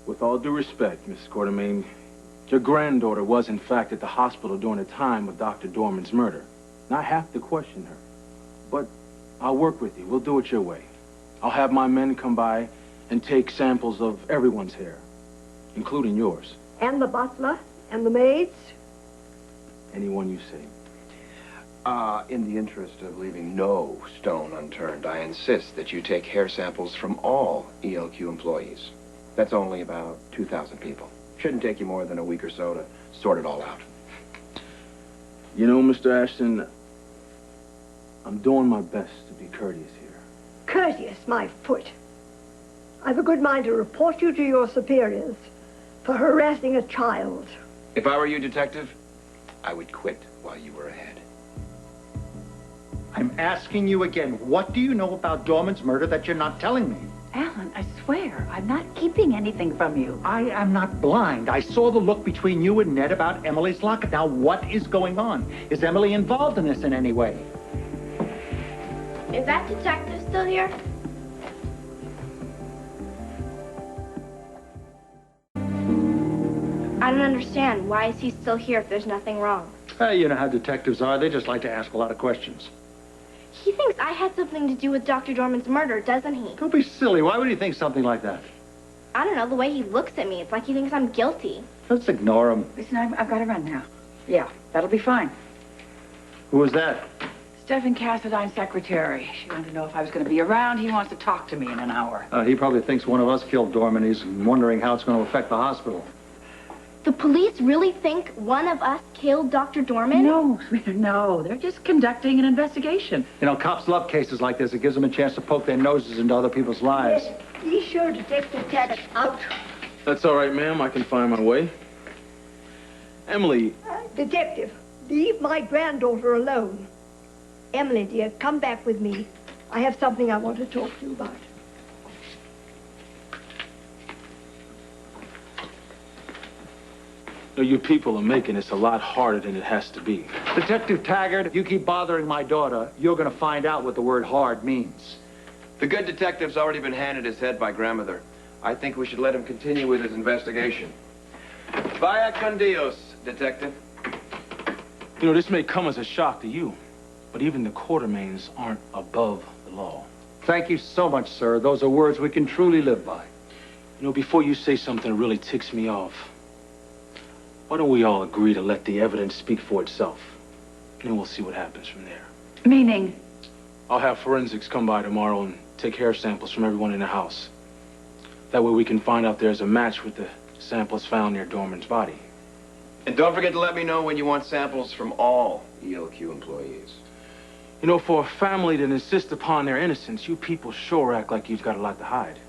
With all due respect, Miss Quartermain, your granddaughter was, in fact, at the hospital during the time of Dr. Dorman's murder. And I have to question her. But I'll work with you. We'll do it your way. I'll have my men come by and take samples of everyone's hair, including yours. And the butler? And the maids? Anyone you say. In the interest of leaving no stone unturned, I insist that you take hair samples from all ELQ employees. That's only about 2,000 people. Shouldn't take you more than a week or so to sort it all out. You know, Mr. Ashton, I'm doing my best to be courteous here. Courteous, my foot. I've a good mind to report you to your superiors for harassing a child. If I were you, Detective, I would quit while you were ahead. I'm asking you again, what do you know about Dorman's murder that you're not telling me? Alan, I swear, I'm not keeping anything from you. I am not blind. I saw the look between you and Ned about Emily's locket. Now, what is going on? Is Emily involved in this in any way? Is that detective still here? I don't understand. Why is he still here if there's nothing wrong? You know how detectives are. They just like to ask a lot of questions. He thinks I had something to do with Dr. Dorman's murder, doesn't he? Don't be silly. Why would he think something like that? I don't know, the way he looks at me. It's like he thinks I'm guilty. Let's ignore him. Listen, I've got to run now. Yeah, that'll be fine. Who was that? Stephen Cassidyne's secretary. She wanted to know if I was going to be around. He wants to talk to me in an hour. He probably thinks one of us killed Dorman. He's wondering how it's going to affect the hospital. The police really think one of us killed Dr. Dorman? No, sweetheart, no. They're just conducting an investigation. You know, cops love cases like this. It gives them a chance to poke their noses into other people's lives. Yes, be sure to take the Taggert out. That's all right, ma'am. I can find my way. Emily. Detective, leave my granddaughter alone. Emily, dear, come back with me. I have something I want to talk to you about. You people are making this a lot harder than it has to be. Detective Taggert, if you keep bothering my daughter, you're going to find out what the word hard means. The good detective's already been handed his head by grandmother. I think we should let him continue with his investigation. Vaya con Dios, Detective. You know, this may come as a shock to you, but even the Quartermains aren't above the law. Thank you so much, sir. Those are words we can truly live by. You know, before you say something that really ticks me off, why don't we all agree to let the evidence speak for itself? And we'll see what happens from there. Meaning? I'll have forensics come by tomorrow and take hair samples from everyone in the house. That way we can find out there's a match with the samples found near Dorman's body. And don't forget to let me know when you want samples from all ELQ employees. You know, for a family that insists upon their innocence, you people sure act like you've got a lot to hide.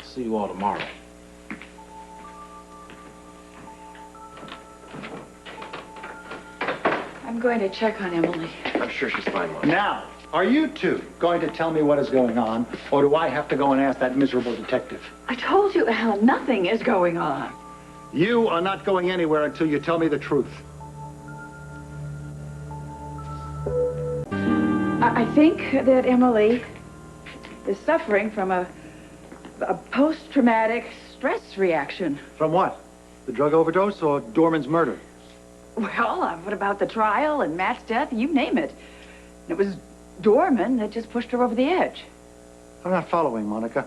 See you all tomorrow. I'm going to check on Emily. I'm sure she's fine, Mom. Now, are you two going to tell me what is going on, or do I have to go and ask that miserable detective? I told you, Alan, nothing is going on. You are not going anywhere until you tell me the truth. I think that Emily is suffering from a post-traumatic stress reaction. From what? The drug overdose or Dorman's murder? Well, what about the trial and Matt's death? You name it. It was Dorman that just pushed her over the edge. I'm not following, Monica.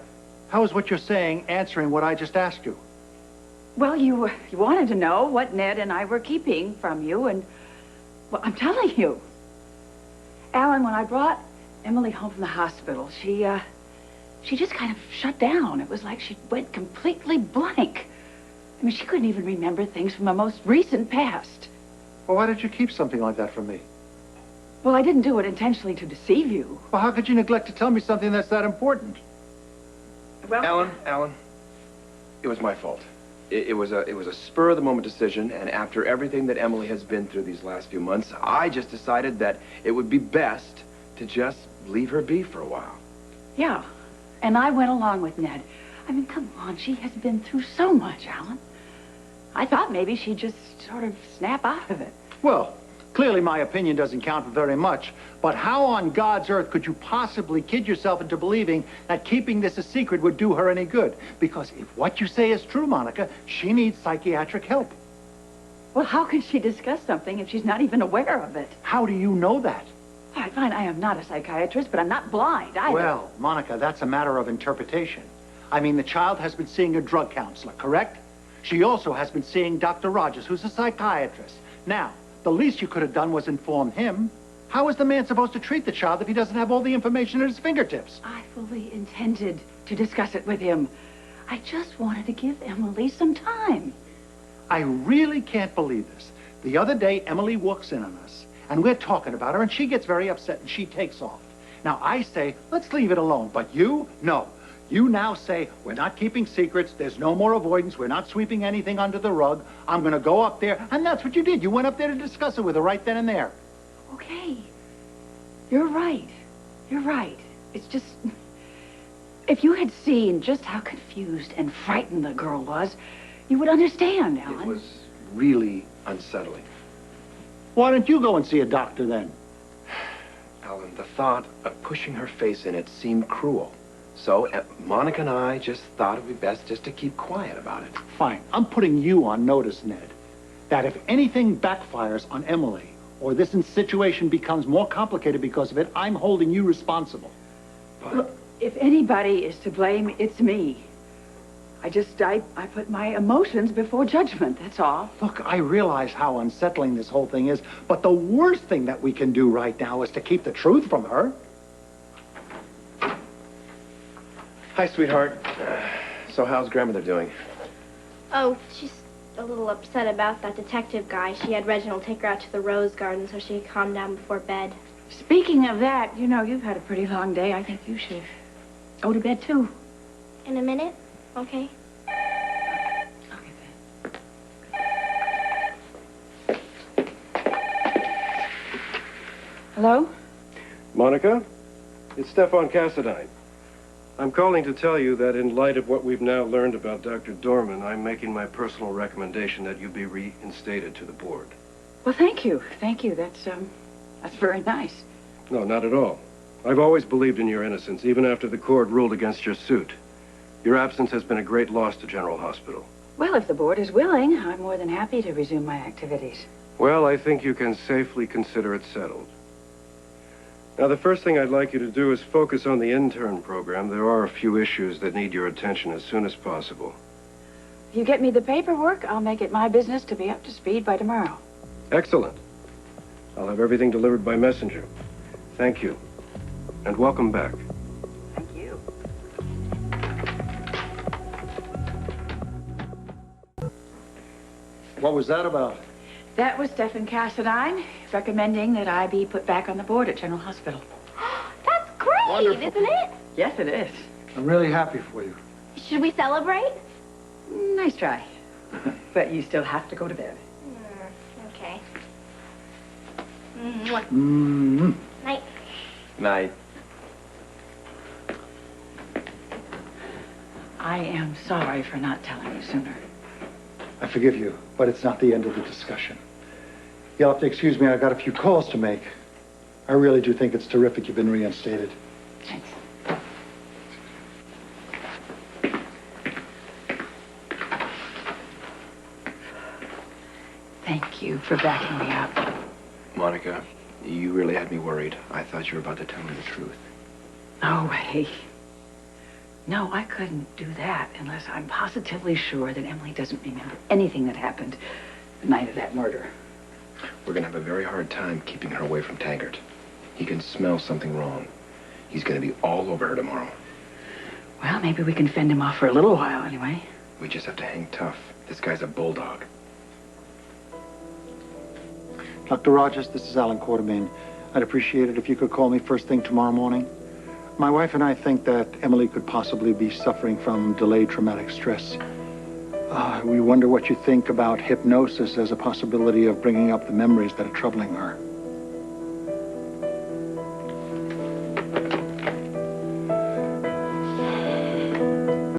How is what you're saying answering what I just asked you? Well, you wanted to know what Ned and I were keeping from you, and, well, I'm telling you. Alan, when I brought Emily home from the hospital, she just kind of shut down. It was like she went completely blank. I mean, she couldn't even remember things from a most recent past. Well, why did you keep something like that from me? Well, I didn't do it intentionally to deceive you. Well, how could you neglect to tell me something that's that important? Well, Alan, it was my fault. It was a spur-of-the-moment decision, and after everything that Emily has been through these last few months, I just decided that it would be best to just leave her be for a while. Yeah, and I went along with Ned. I mean, come on, she has been through so much, Alan. I thought maybe she'd just sort of snap out of it. Well, Clearly, my opinion doesn't count for very much. But how on God's earth could you possibly kid yourself into believing that keeping this a secret would do her any good? Because if what you say is true, Monica, she needs psychiatric help. Well, how can she discuss something if she's not even aware of it? How do you know that? All right, fine, I am not a psychiatrist, but I'm not blind either. Well, Monica, that's a matter of interpretation. I mean, the child has been seeing a drug counselor, correct? She also has been seeing Dr. Rogers, who's a psychiatrist. Now, the least you could have done was inform him. How is the man supposed to treat the child if he doesn't have all the information at his fingertips? I fully intended to discuss it with him. I just wanted to give Emily some time. I really can't believe this. The other day, Emily walks in on us, and we're talking about her, and she gets very upset, and she takes off. Now, I say, let's leave it alone. But you, no. You now say, we're not keeping secrets, there's no more avoidance, we're not sweeping anything under the rug. I'm going to go up there, and that's what you did. You went up there to discuss it with her right then and there. Okay. You're right. You're right. It's just... If you had seen just how confused and frightened the girl was, you would understand, Alan. It was really unsettling. Why don't you go and see a doctor then? Alan, the thought of pushing her face in it seemed cruel. So Monica and I just thought it would be best just to keep quiet about it. Fine. I'm putting you on notice, Ned, that if anything backfires on Emily, or this situation becomes more complicated because of it, I'm holding you responsible. But Look, if anybody is to blame, it's me. I put my emotions before judgment, that's all. Look, I realize how unsettling this whole thing is, but the worst thing that we can do right now is to keep the truth from her. Hi, sweetheart. So how's grandmother doing? Oh, she's a little upset about that detective guy. She had Reginald take her out to the rose garden so she could calm down before bed. Speaking of that, you know, you've had a pretty long day. I think you should go to bed, too. In a minute? Okay. Hello? Monica, it's Stefan Cassadine. I'm calling to tell you that in light of what we've now learned about Dr. Dorman, I'm making my personal recommendation that you be reinstated to the board. Well, thank you. Thank you. That's very nice. No, not at all. I've always believed in your innocence, even after the court ruled against your suit. Your absence has been a great loss to General Hospital. Well, if the board is willing, I'm more than happy to resume my activities. Well, I think you can safely consider it settled. Now, the first thing I'd like you to do is focus on the intern program. There are a few issues that need your attention as soon as possible. If you get me the paperwork, I'll make it my business to be up to speed by tomorrow. Excellent. I'll have everything delivered by messenger. Thank you. And welcome back. Thank you. What was that about? That was Stefan Cassadine recommending that I be put back on the board at General Hospital. That's great, Wonderful. isn't it? Yes, it is. I'm really happy for you. Should we celebrate? Nice try. But you still have to go to bed. Okay. Mwah. Mm-hmm. Night. Night. I am sorry for not telling you sooner. I forgive you, but it's not the end of the discussion. You'll have to excuse me, I've got a few calls to make. I really do think it's terrific you've been reinstated. Thanks. Thank you for backing me up. Monica, you really had me worried. I thought you were about to tell me the truth. No way. No, I couldn't do that unless I'm positively sure that Emily doesn't remember anything that happened the night of that murder. We're gonna have a very hard time keeping her away from Taggert. He can smell something wrong. He's gonna be all over her tomorrow. Well, maybe we can fend him off for a little while anyway. We just have to hang tough. This guy's a bulldog. Dr. Rogers, this is Alan Quartermain. I'd appreciate it if you could call me first thing tomorrow morning. My wife and I think that Emily could possibly be suffering from delayed traumatic stress. We wonder what you think about hypnosis as a possibility of bringing up the memories that are troubling her.